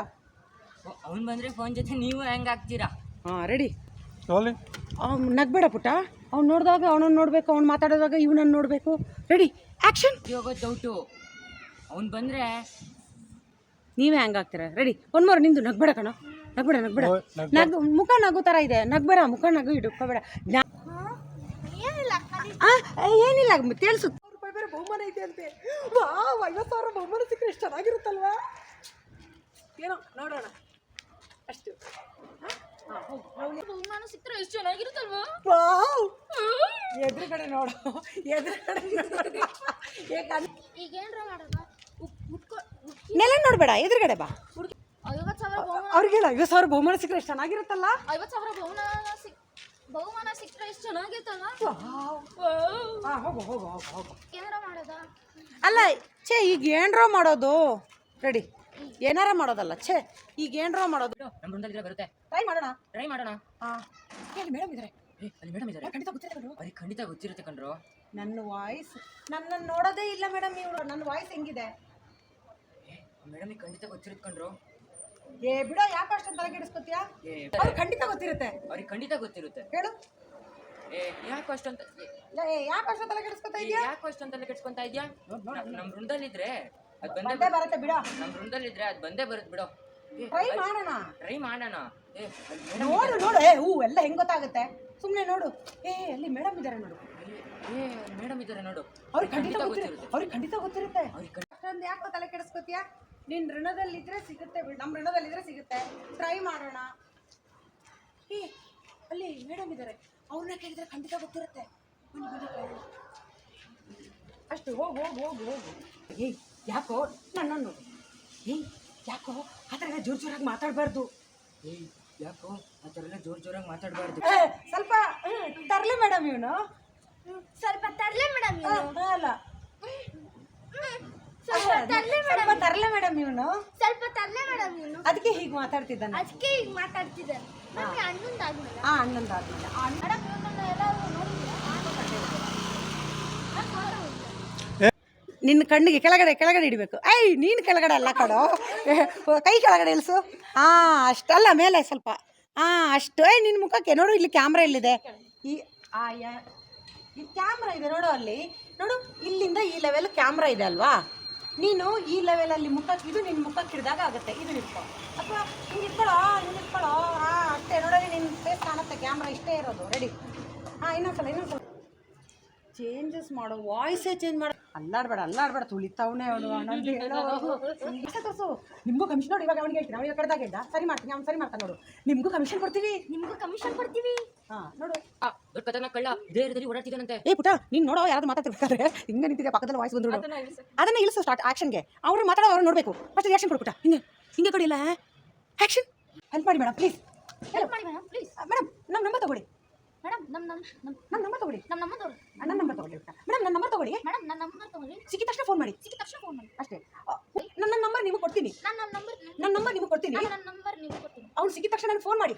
ಅವ್ನು ಬಂದ್ರೆ ಫೋನ್ ಜೊತೆ ನೀವು ಹೆಂಗ್ ಆಗ್ತೀರಾ ಹಾಂ ರೆಡಿ. ನಗ್ಬೇಡ ಪುಟ್ಟ. ಅವ್ನು ನೋಡಿದಾಗ ಅವನನ್ನು ನೋಡಬೇಕು. ಅವ್ನು ಮಾತಾಡೋದಾಗ ಇವನನ್ನು ನೋಡಬೇಕು. Ready action. ಹೋಗೋದು ಡೌಟು ಅವ್ನು ಬಂದ್ರೆ ನೀವೇ ಹೆಂಗೆ ಆಗ್ತೀರಾ. Ready one more. ನಿಂದು ನಗ್ಬೇಡ ಕಣ. ನಗ್ಬೇಡ ನಗ್ಬೇಡ. ನಗು ಮುಖ ನಗು ಥರ ಇದೆ. ನಗ್ಬೇಡ ಮುಖ ನಗು ಇಟ್ಕೋಬೇಡ. ಏನಿಲ್ಲ ತೇಲ್ಸು. ರೂಪಾಯಿ ಬೇರೆ ಬಹುಮಾನ ಇದೆ ಅಂತೆ. ವಾ 50,000 ಬಹುಮಾನ ಸಿಕ್ಕರೆ ಎಷ್ಟು ಚೆನ್ನಾಗಿರುತ್ತಲ್ವಾ. ಏನೋ ನೋಡೋಣ ಅಷ್ಟು. ಬಹುಮಾನ ಸಿಕ್ಕರೆ ಎಷ್ಟು ಚೆನ್ನಾಗಿರುತ್ತಲ್ವಾ. ಎದುರುಗಡೆ ನೋಡು. ಎದುರುಗಡೆ ಈಗ ಏನ್ರ ಮಾಡೋದ ನೆಲ ನೋಡ್ಬೇಡ. ಎದುರುಗಡೆ ಬಾ. 50,000 ಬಹುಮಾನ. ಅವ್ರಿಗೆ ಹೇಳ 50,000 ಬಹುಮಾನ ಸಿಕ್ಕರೆ ಎಷ್ಟು ಚೆನ್ನಾಗಿರುತ್ತಲ್ಲ. 50,000 ಬಹುಮಾನ ಸಿಕ್ಕರೆ ಎಷ್ಟು ಚೆನ್ನಾಗಿರುತ್ತಲ್ವಾ. ಹೋಗು ಹೋಗು ಹೋಗು ಹೋಗು. ಏನಾರ ಮಾಡೋದ. ಅಲ್ಲ ಛೇ ಈಗ ಏನ್ರೋ ಮಾಡೋದು. ರೆಡಿ ಏನಾರ ಮಾಡೋದಲ್ಲ. ಛೇ ಈಗ ಏನ್ರೋ ಮಾಡೋದು. ನಮ್ಮ ರೂಮ್ದಲ್ಲಿದ್ರೆ ಬರುತ್ತೆ. ಟ್ರೈ ಮಾಡೋಣ. ಹಾಂ ಹೇಳಿ ಮೇಡಮ್ ಇದ್ದಾರೆ. ಅಲ್ಲಿ ಮೇಡಮ್ ಇದ್ದಾರೆ. ಖಂಡಿತ ಗೊತ್ತಿರುತ್ತೆ. ಅವ್ರಿಗೆ ಖಂಡಿತ ಗೊತ್ತಿರುತ್ತೆ ಕಣ್ರು. ನನ್ನ ವಾಯ್ಸ್ ನನ್ನನ್ನು ನೋಡೋದೇ ಇಲ್ಲ ಮೇಡಮ್. ಇವರು ನನ್ನ ವಾಯ್ಸ್ ಹೆಂಗಿದೆ. ಮೇಡಮಿಗೆ ಖಂಡಿತ ಗೊತ್ತಿರುತ್ತೆ ಕಣ್ರು. ಏ ಬಿಡೋ ಯಾಕೆ ಅಷ್ಟೊಂದು ತಲೆ ಕೆಡಿಸ್ಕೊತೀಯಾ. ಅವ್ರಿಗೆ ಖಂಡಿತ ಗೊತ್ತಿರುತ್ತೆ. ಅವ್ರಿಗೆ ಖಂಡಿತ ಗೊತ್ತಿರುತ್ತೆ. ಹೇಳು ಯಾಕೆ ಅಷ್ಟೊಂತ ಯಾಕೆ ಅಷ್ಟೊಂದು ತಲೆ ಕೆಡಿಸ್ಕೊತಾ ಇದೆಯಾ. ಯಾಕೆ ಅಷ್ಟೊಂತಲ್ಲ ಕೆಡ್ಸ್ಕೊಂತ ಇದ್ಯಾ. ನಮ್ಮ ರೂಮ್ದಲ್ಲಿದ್ರೆ ಅದು ಬಂದೇ ಬರುತ್ತೆ ಬಿಡೋ. ನಮ್ಮ ರೂಮ್ದಲ್ಲಿದ್ರೆ ಅದು ಬಂದೇ ಬರುತ್ತೆ ಬಿಡೋ. ಟ್ರೈ ಮಾಡೋಣ. ಟ್ರೈ ಮಾಡೋಣ. ನೋಡು ನೋಡು. ಹೂ ಎಲ್ಲ ಹೆಂಗ್ ಗೊತ್ತಾಗುತ್ತೆ. ಸುಮ್ಮನೆ ನೋಡು. ಅಲ್ಲಿ ಮೇಡಮ್ ಇದ್ದಾರೆ ನೋಡು. ಮೇಡಮ್ ಇದ್ದಾರೆ ನೋಡು. ಅವ್ರಿಗೆ ಖಂಡಿತ ಗೊತ್ತಿರುತ್ತೆ. ಅವ್ರಿಗೆ ಖಂಡಿತ ಗೊತ್ತಿರುತ್ತೆ. ಅವ್ರಿಗೆ ಅಷ್ಟೊಂದು ಯಾಕೋ ತಲೆ ಕೆಡಿಸ್ಕೊತೀಯಾ. ನಿನ್ನ ಋಣದಲ್ಲಿದ್ರೆ ಸಿಗುತ್ತೆ. ನಮ್ಮ ಋಣದಲ್ಲಿದ್ರೆ ಸಿಗುತ್ತೆ. ಟ್ರೈ ಮಾಡೋಣ. ಅಲ್ಲಿ ಮೇಡಮ್ ಇದ್ದಾರೆ. ಅವ್ರನ್ನ ಕೇಳಿದ್ರೆ ಖಂಡಿತ ಗೊತ್ತಿರುತ್ತೆ. ಅಷ್ಟು ಹೋಗು ಹೋಗು ಹೋಗು ಹೋಗು. ಯಾಕೋ ನನ್ನ ನೋಡು. ಯಾಕೋ ಆ ಥರ ಎಲ್ಲ ಜೋರಾಗಿ ಮಾತಾಡಬಾರ್ದು. ಯಾಕೋ ಆ ಥರ ಎಲ್ಲ ಜೋರಾಗಿ ಮಾತಾಡಬಾರ್ದು. ಸ್ವಲ್ಪ ತರಲಿ ಮೇಡಮ್ ಇವನು. ಸ್ವಲ್ಪ ತರ್ಲೆ ಮೇಡಮ್ ಅಲ್ಲ ಸ್ವಲ್ಪ ಸ್ವಲ್ಪ ತರಲೆ ಮೇಡಮ್ ಇವನು, ಸ್ವಲ್ಪ ತರಲೆ ಮೇಡಮ್ ಇವನು, ಅದಕ್ಕೆ ಹೀಗೆ ಮಾತಾಡ್ತಿದ್ದಾನೆ. ಅದಕ್ಕೆ ಈಗ ಮಾತಾಡ್ತಿದ್ದಾನೆ. ನಮಗೆ ಅಣ್ಣಂದಾದ್ಮೇಲೆ ಅಣ್ಣಂದಾದ್ಮೇಲೆ ಮೇಡಮ್ ಇವನನ್ನ ಎಲ್ಲರೂ ನೋಡಿದ್ದೀರಾ? ನಿನ್ನ ಕಣ್ಣಿಗೆ ಕೆಳಗಡೆ ಹಿಡಿಬೇಕು. ನೀನು ಕೆಳಗಡೆ ಅಲ್ಲ ಕಡೋ, ಕೈ ಕೆಳಗಡೆ ಇಳಿಸು. ಅಷ್ಟಲ್ಲ ಮೇಲೆ ಸ್ವಲ್ಪ, ಅಷ್ಟು. ನಿನ್ನ ಮುಖಕ್ಕೆ ನೋಡು, ಇಲ್ಲಿ ಕ್ಯಾಮ್ರಾ ಎಲ್ಲಿದೆ? ಈ ಕ್ಯಾಮ್ರಾ ಇದೆ ನೋಡು, ಅಲ್ಲಿ ನೋಡು, ಇಲ್ಲಿಂದ ಈ ಲೆವೆಲ್ ಕ್ಯಾಮ್ರಾ ಇದೆ ಅಲ್ವಾ? ನೀನು ಈ ಲೆವೆಲಲ್ಲಿ ಮುಖಕ್ಕೆ, ಇದು ನಿನ್ನ ಮುಖಕ್ಕೆ ಹಿಡಿದಾಗ ಆಗುತ್ತೆ. ಇದು ನಿಲ್ಕೊ, ಅಥವಾ ಹಿಂಗೆ ಇಟ್ಕೊಳ್ಳೋ, ಅಷ್ಟೇ. ನೋಡೋರಿ, ನಿನ್ನ ಫೇಸ್ ಕಾಣುತ್ತೆ, ಕ್ಯಾಮ್ರಾ ಇಷ್ಟೇ ಇರೋದು. ರೆಡಿ? ಇನ್ನೊಂದ್ಸಲ ಚೇಂಜಸ್ ಮಾಡೋ, ವಾಯ್ಸೇ ಚೇಂಜ್ ಮಾಡೋ. ಅಲ್ಲಾಡ್ಬೇಡ, ತುಳಿತಾವನೆ ಅವನು ಅನ್ನೋದು ಹೇಳೋವರೆಗೂ. ತೋರಿಸು, ನಿಮಗೂ ಕಮಿಷನ್. ನೋಡಿ, ಇವಾಗ ಅವ್ನಿಗೆ ಹೇಳ್ತೀನಿ, ಅವನಿಗೆ ಕಡ್ದಾಗ ಇದ್ದ, ಸರಿ ಮಾಡ್ತೀನಿ, ಅವ್ನು ಸರಿ ಮಾಡ್ತಾನೆ ನೋಡು. ನಿಮಗೂ ಕಮಿಷನ್ ಕೊಡ್ತೀವಿ. ನೋಡು, ದೊಡ್ಡ ಕಥನ ಕಳ್ಳ ಧೈರ್ಯದಲ್ಲಿ ಓಡಾಡ್ತಿದ್ದಾನಂತೆ. ಪುಟ, ನೀನು ನೋಡೋ, ಯಾರು ಮಾತಾಡ್ತಿರ್ಬೇಕಾದ್ರೆ ಹಿಂಗೆ ನಿಂತಿದೆ, ಪಕ್ಕದಲ್ಲಿ ವಾಯ್ಸ್ ಬಂದ್ರು. ಅದನ್ನ ಇಳಿಸು, ಸ್ಟಾರ್ಟ್ ಆಕ್ಷನ್ಗೆ. ಅವ್ರು ಮಾತಾಡೋ, ಅವ್ರು ನೋಡಬೇಕು. ಫಸ್ಟ್ ರಿಯಾಕ್ಷನ್ ಕೊಡು ಪುಟ, ಹಿಂಗೆ ಕೊಡಿಲ್ಲ ಆಕ್ಷನ್. ಹೆಲ್ಪ್ ಮಾಡಿ ಮೇಡಮ್, ಪ್ಲೀಸ್. ಹೆಲ್ಪ್ ಮಾಡಿ ಮೇಡಮ್, ಪ್ಲೀಸ್. ಮೇಡಮ್, ನಮ್ಮ ನಂಬರ್ ತಗೊಳ್ಳಿ. ಮೇಡಮ್ ನಮ್ಮ ನಂಬರ್ ತಗೊಳ್ಳಿ. ನಮ್ಮ ನಂಬರ್ ತಗೊಳ್ಳಿ. ನನ್ನ ನಂಬರ್ ತಗೊಳ್ಳಿ ಮೇಡಮ್, ನನ್ನ ನಂಬರ್ ತಗೊಳ್ಳಿ. ಮೇಡಮ್ ನನ್ನ ನಂಬರ್ ತಗೊಳ್ಳಿ. ಸಿಕ್ಕಿದ ತಕ್ಷಣ ಫೋನ್ ಮಾಡಿ ಅಷ್ಟೇ. ನನ್ನ ನಂಬರ್ ನಿಮಗೆ ಕೊಡ್ತೀನಿ. ನನ್ನ ನಂಬರ್ ನಿಮಗೆ ಕೊಡ್ತೀನಿ. ನನ್ನ ನಂಬರ್ ನಿಮಗೆ ಕೊಡ್ತೀನಿ. ಅವ್ನು ಸಿಕ್ಕಿದ ತಕ್ಷಣ ನನಗೆ ಫೋನ್ ಮಾಡಿ.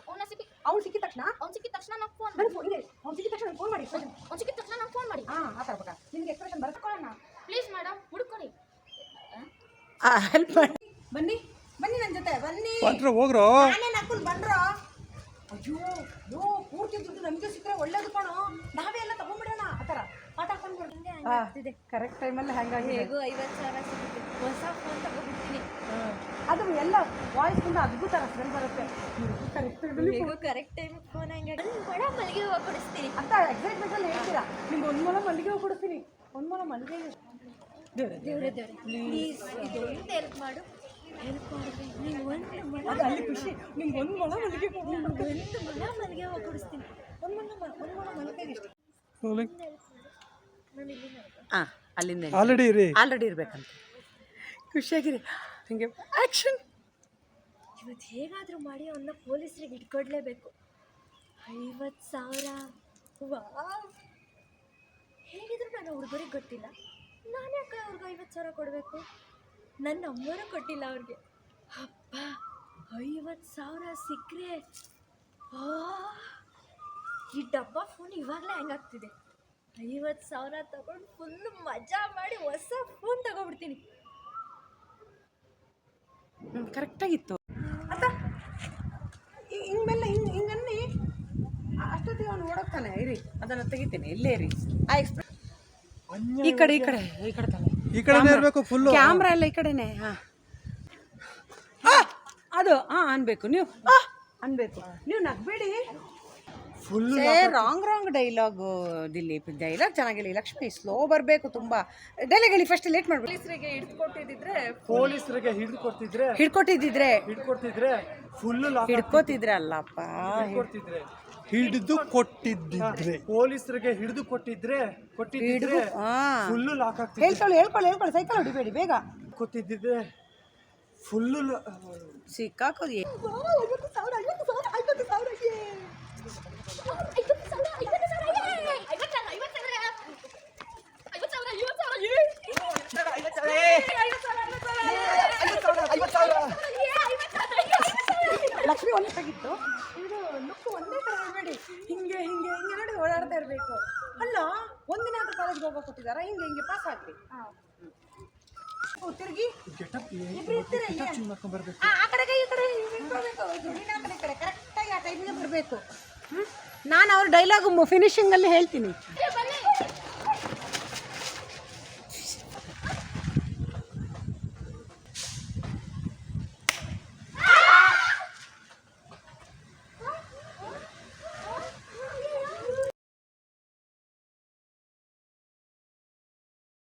ಅವ್ನು ಸಿಕ್ಕಿದ ತಕ್ಷಣ ಅವ್ನು ಸಿಕ್ಕಿದ ತಕ್ಷಣ ನಾನು ಫೋನ್ ನನಗೆ ಅವ್ನು ಸಿಕ್ಕಿದ ತಕ್ಷಣ ಫೋನ್ ಮಾಡಿ. ಅವ್ನು ಸಿಕ್ಕಿದ ತಕ್ಷಣ ನಾನು ಫೋನ್ ಮಾಡಿ. ಆ ಥರ ಪುಟ, ನಿಮಗೆ ಎಕ್ಸ್ಪ್ರೆಷನ್ ಬರ್ಕೊಳ್ಳೋಣ. ಪ್ಲೀಸ್ ಮೇಡಮ್, ಹುಡುಕೊಡಿ. ಹೆಲ್ಪ್ ಮಾಡಿ. ಬನ್ನಿ ನನ್ನ ಜೊತೆ ಬನ್ನಿ. ಹೋಗ್ರೋ, ನಾನೇ ನಕುಲ್ ಬಂದ್ರೋ. ಅಯ್ಯೋ ಪೂರ್ತಿ ದುಡ್ಡು ನಮಗೆ ಸಿಕ್ಕರೆ ಒಳ್ಳೇದು ಕಣೋ, ನಾವೇ ಎಲ್ಲ ತಗೊಂಡ್ಬಿಡೋಣ. ಆ ಥರ ಮಾತಾಡ್ಕೊಂಡು ಕರೆಕ್ಟ್ ಟೈಮಲ್ಲಿ ಹ್ಯಾಂಗಾಗಿ ಹೇಗೂ 50,000 ಸಿಗುತ್ತೆ. ಹೊಸ ಫೋನ್ ತಗೊಂಡ್ಬಿಡ್ತೀನಿ. ಅದು ಎಲ್ಲ ವಾಯ್ಸ್ಗಿಂತ ಅದ್ಭುತ ಸ್ಮೆಲ್ ಬರುತ್ತೆ. ಕರೆಕ್ಟ್ ಟೈಮ್ ಫೋನ್ ಹಂಗಾಗಿ ಬಡ ಮಲ್ಲಿಗೆ ಹೂವು ಕೊಡಿಸ್ತೀನಿ ಅಂತ ಎಕ್ಸೈಟ್ಮೆಂಟಲ್ಲಿ ಹೇಳ್ತೀರಾ. ನಿಮ್ಗೆ 1 ಮೊಳ ಮಲ್ಲಿಗೆ ಹೂವು ಕೊಡಿಸ್ತೀನಿ. 1 ಮೊಳ ಮಲ್ಲಿಗೆ. ದೇವ್ರೆ ಪ್ಲೀಸ್ ಇದೊಂದು ಹೆಲ್ಪ್ ಮಾಡು. ಹೆಲ್ಪ್ ಮಾಡಿದ್ರೆ ನೀವು 1 ಮೊಳ ಅದು ಅಲ್ಲಿ ಖುಷಿ. ನಿಮ್ಗೆ 1 ಮೊಳ ಮಲ್ಲಿಗೆ ಹೂವು, 1 ಮೊಳ ಮಲ್ಲಿಗೆ ಹೂವು ಕೊಡಿಸ್ತೀನಿ. 1 ಮೊಳ ಮಲ್ಲಿಗೆ ಎಷ್ಟು? ಅಲ್ಲಿಂದ ಆಲ್ರೆಡಿ ಇರ್ಬೇಕಂತ. ಖುಷಿಯಾಗಿರಿ. ಹಿಂಗೆ ಆ್ಯಕ್ಷನ್. ಇವತ್ತು ಹೇಗಾದರೂ ಮಾಡಿ ಅವನ್ನ ಪೊಲೀಸರಿಗೆ ಇಟ್ಕೊಡ್ಲೇಬೇಕು. 50,000. ವಾವ್, ಹೇಗಿದ್ರು ನಾನು ಹುಡುಗರಿಗೆ ಗೊತ್ತಿಲ್ಲ, ನಾನು ಯಾಕೆ ಅವ್ರಿಗೆ 50,000 ಕೊಡಬೇಕು? ನನ್ನ ನಂಬರು ಕೊಟ್ಟಿಲ್ಲ ಅವ್ರಿಗೆ. ಅಪ್ಪ, 50,000 ಸಿಕ್ಕರೆ ಈ ಡಬ್ಬ ಫೋನ್ ಇವಾಗಲೇ ಹ್ಯಾಂಗಾಗ್ತಿದೆ. 50,000 ತಗೊಂಡು ಫುಲ್ಲು ಮಜಾ ಮಾಡಿ ಹೊಸ ಫೋನ್ ತಗೊಬಿಡ್ತೀನಿ. ಕರೆಕ್ಟಾಗಿತ್ತು ಅಂತ. ಹಿಂಗೆಲ್ಲ ಹಿಂಗನ್ನಿ ಅಷ್ಟೊತ್ತಿಗೆ ಅವನು ಓಡೋಗ್ತಾನೆ. ಇರಿ, ಅದನ್ನು ತೆಗಿತೀನಿ. ಇಲ್ಲೇ ಇರಿ. ಈ ಕಡೆ ತಾನೆ ಇರಬೇಕು ಫುಲ್ ಕ್ಯಾಮ್ರಾ ಎಲ್ಲ ಈ ಕಡೆನೆ. ಅದು ಅನ್ಬೇಕು ನೀವು, ಅನ್ಬೇಕು ನೀವು. ನಗ್ಬೇಡಿ. Full wrong dialogue. Dileep dialogue ಚೆನ್ನಾಗಿಲ್ಲ. ಲಕ್ಷ್ಮಿ ಸ್ಲೋ ಬರಬೇಕು. ತುಂಬ ಡೈಲಾಗ್ ಹೇಳಿ ಫಸ್ಟ್. ಲೇಟ್ ಮಾಡ್ಬೇಕು. ಪೊಲೀಸರಿಗೆ ಹಿಡ್ಕೊಟ್ಟಿದ್ರೆ ಫುಲ್ ಹಿಡ್ಕೋತಿದ್ರೆ ಅಲ್ಲಪ್ಪ, ಹಿಡಿದು ಕೊಟ್ಟಿದ್ದಿದ್ರೆ, ಪೊಲೀಸರಿಗೆ ಹಿಡಿದು ಕೊಟ್ಟಿದ್ರೆ ಫುಲ್ ಲಾಕ್ ಆಗ್ತಿದೆ. ಹೇಳ್ಕೊಳ್ಳಿ. ಸೈಕಲ್ ಹೊಡಿಬೇಡಿ, ಬೇಗ ಕೊಟ್ಟಿದ್ದಿದ್ರೆ ಫುಲ್ಲು ಸಿಕ್ಕಾಕೋದು. ಲಕ್ಷ್ಮಿ ಒಂದೇ ತೆಗಿತ್ತು. ಇದು ಲುಕ್ ಒಂದೇ ಥರ ಇರಬೇಡಿ. ಹಿಂಗೆ ನೋಡಿ ಓಡಾಡ್ತಾ ಇರಬೇಕು. ಅಲ್ಲ, ಒಂದಿನ ಆದ್ರೂ ಕಾಲೇಜ್ಗೆ ಹೋಗೋ ಕೊಟ್ಟಿದ್ದಾರ? ಹಿಂಗೆ ಪಾಸ್ ಆಗ್ತಿ. ತಿರುಗಿ ಆ ಕಡೆಗೆ ಈ ಕಡೆ ಕರೆಕ್ಟಾಗಿ ಆ ಟೈಮಿಗೆ ಬರಬೇಕು. ನಾನು ಅವ್ರ ಡೈಲಾಗು ಫಿನಿಶಿಂಗಲ್ಲಿ ಹೇಳ್ತೀನಿ.